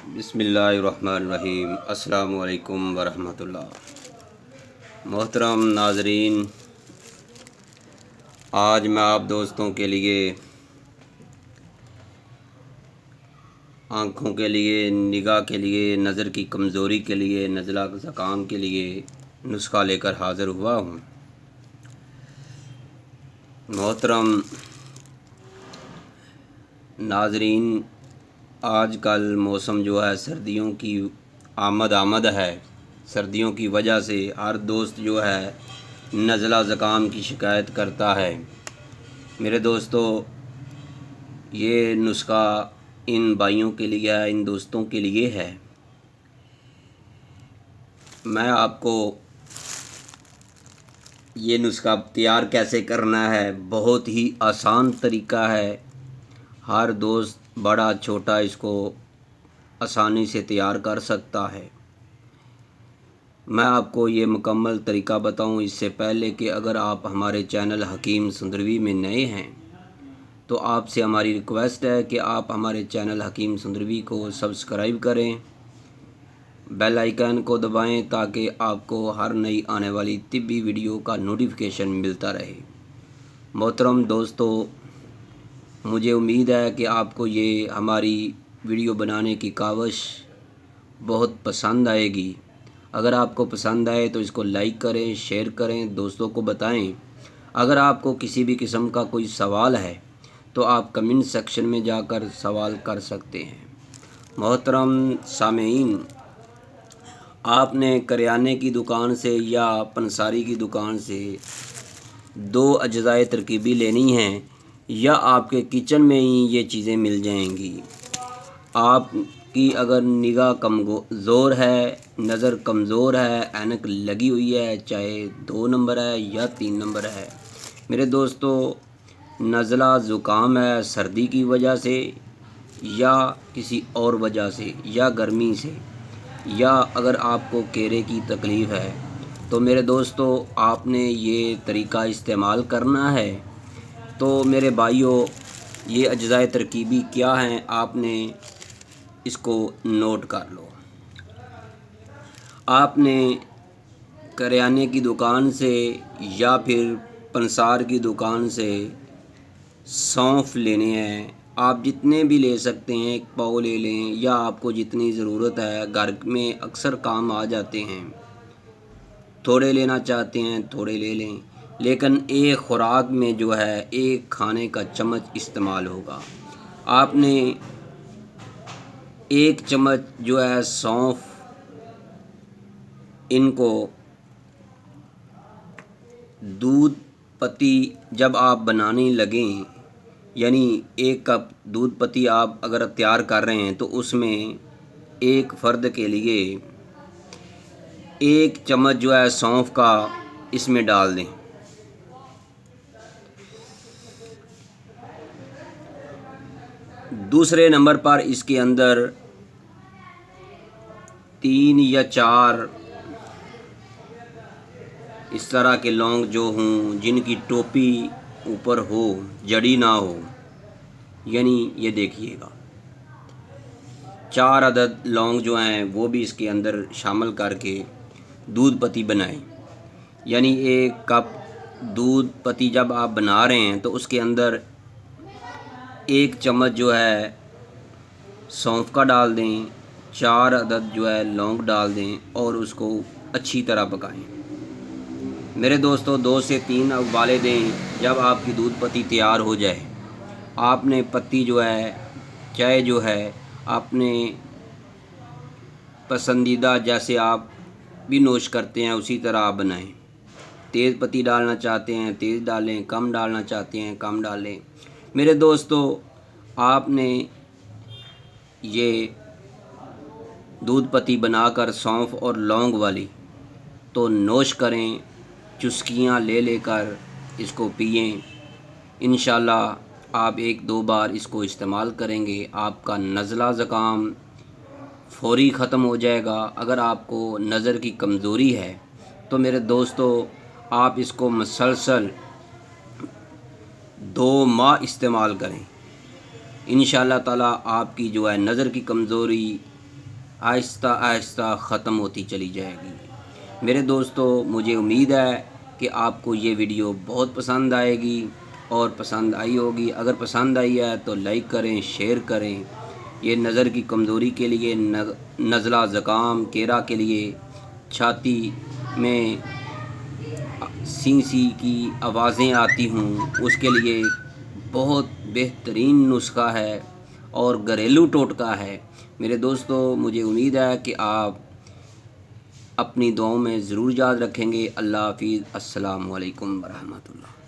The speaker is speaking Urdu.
بسم اللہ الرحمن الرحیم۔ السلام علیکم ورحمۃ اللہ۔ محترم ناظرین، آج میں آپ دوستوں کے لیے آنکھوں کے لیے، نگاہ کے لیے، نظر کی کمزوری کے لیے، نزلہ زکام کے لیے نسخہ لے کر حاضر ہوا ہوں۔ محترم ناظرین، آج کل موسم جو ہے سردیوں کی آمد ہے۔ سردیوں کی وجہ سے ہر دوست جو ہے نزلہ زکام کی شکایت کرتا ہے۔ میرے دوستو، یہ نسخہ ان بھائیوں کے لیے ہے، ان دوستوں کے لیے ہے۔ میں آپ کو یہ نسخہ تیار کیسے کرنا ہے، بہت ہی آسان طریقہ ہے۔ ہر دوست بڑا چھوٹا اس کو آسانی سے تیار کر سکتا ہے۔ میں آپ کو یہ مکمل طریقہ بتاؤں اس سے پہلے کہ اگر آپ ہمارے چینل حکیم سندروی میں نئے ہیں تو آپ سے ہماری ریکویسٹ ہے کہ آپ ہمارے چینل حکیم سندروی کو سبسکرائب کریں، بیل آئیکن کو دبائیں تاکہ آپ کو ہر نئی آنے والی طبی ویڈیو کا نوٹیفیکیشن ملتا رہے۔ محترم دوستو، مجھے امید ہے کہ آپ کو یہ ہماری ویڈیو بنانے کی کاوش بہت پسند آئے گی۔ اگر آپ کو پسند آئے تو اس کو لائک کریں، شیئر کریں، دوستوں کو بتائیں۔ اگر آپ کو کسی بھی قسم کا کوئی سوال ہے تو آپ کمنٹ سیکشن میں جا کر سوال کر سکتے ہیں۔ محترم سامعین، آپ نے کریانے کی دکان سے یا پنساری کی دکان سے 2 اجزائے ترکیبی لینی ہیں یا آپ کے کچن میں ہی یہ چیزیں مل جائیں گی۔ آپ کی اگر نگاہ کمزور ہے، نظر کمزور ہے، اینک لگی ہوئی ہے، چاہے 2 نمبر ہے یا 3 نمبر ہے، میرے دوستو، نزلہ زکام ہے سردی کی وجہ سے یا کسی اور وجہ سے یا گرمی سے، یا اگر آپ کو کیرے کی تکلیف ہے تو میرے دوستو آپ نے یہ طریقہ استعمال کرنا ہے۔ تو میرے بھائیوں، یہ اجزائے ترکیبی کیا ہیں آپ نے اس کو نوٹ کر لو۔ آپ نے کریانے کی دکان سے یا پھر پنسار کی دکان سے سونف لینے ہیں۔ آپ جتنے بھی لے سکتے ہیں، 1 پاؤ لے لیں یا آپ کو جتنی ضرورت ہے، گھر میں اکثر کام آ جاتے ہیں۔ تھوڑے لینا چاہتے ہیں تھوڑے لے لیں، لیکن ایک خوراک میں جو ہے 1 کھانے کا چمچ استعمال ہوگا۔ آپ نے 1 چمچ جو ہے سونف، ان کو دودھ پتی جب آپ بنانے لگیں، یعنی 1 کپ دودھ پتی آپ اگر تیار کر رہے ہیں تو اس میں 1 فرد کے لیے 1 چمچ جو ہے سونف کا اس میں ڈال دیں۔ دوسرے نمبر پر اس کے اندر 3 یا 4 اس طرح کے لونگ جو ہوں، جن کی ٹوپی اوپر ہو، جڑی نہ ہو، یعنی یہ دیکھیے گا 4 عدد لونگ جو ہیں وہ بھی اس کے اندر شامل کر کے دودھ پتی بنائیں۔ یعنی 1 کپ دودھ پتی جب آپ بنا رہے ہیں تو اس کے اندر 1 چمچ جو ہے سونف کا ڈال دیں، 4 عدد جو ہے لونگ ڈال دیں اور اس کو اچھی طرح پکائیں۔ میرے دوستو 2 سے 3 ابالے دیں۔ جب آپ کی دودھ پتی تیار ہو جائے، آپ نے پتی جو ہے، چائے جو ہے، اپنے پسندیدہ جیسے آپ بھی نوش کرتے ہیں اسی طرح آپ بنائیں۔ تیز پتی ڈالنا چاہتے ہیں تیز ڈالیں، کم ڈالنا چاہتے ہیں کم ڈالیں۔ میرے دوستو، آپ نے یہ دودھ پتی بنا کر سونف اور لونگ والی تو نوش کریں، چسکیاں لے لے کر اس کو پئیں۔ انشاءاللہ آپ 1-2 بار اس کو استعمال کریں گے، آپ کا نزلہ زکام فوری ختم ہو جائے گا۔ اگر آپ کو نظر کی کمزوری ہے تو میرے دوستو آپ اس کو مسلسل 2 ماہ استعمال کریں۔ انشاءاللہ تعالی آپ کی جو ہے نظر کی کمزوری آہستہ آہستہ ختم ہوتی چلی جائے گی۔ میرے دوستو، مجھے امید ہے کہ آپ کو یہ ویڈیو بہت پسند آئے گی اور پسند آئی ہوگی۔ اگر پسند آئی ہے تو لائک کریں، شیئر کریں۔ یہ نظر کی کمزوری کے لیے، نزلہ، زکام، کیرا کے لیے، چھاتی میں سی سی کی آوازیں آتی ہوں، اس کے لیے بہت بہترین نسخہ ہے اور گھریلو ٹوٹکا ہے۔ میرے دوستو، مجھے امید ہے کہ آپ اپنی دعاؤں میں ضرور یاد رکھیں گے۔ اللہ حافظ۔ السلام علیکم ورحمۃ اللہ۔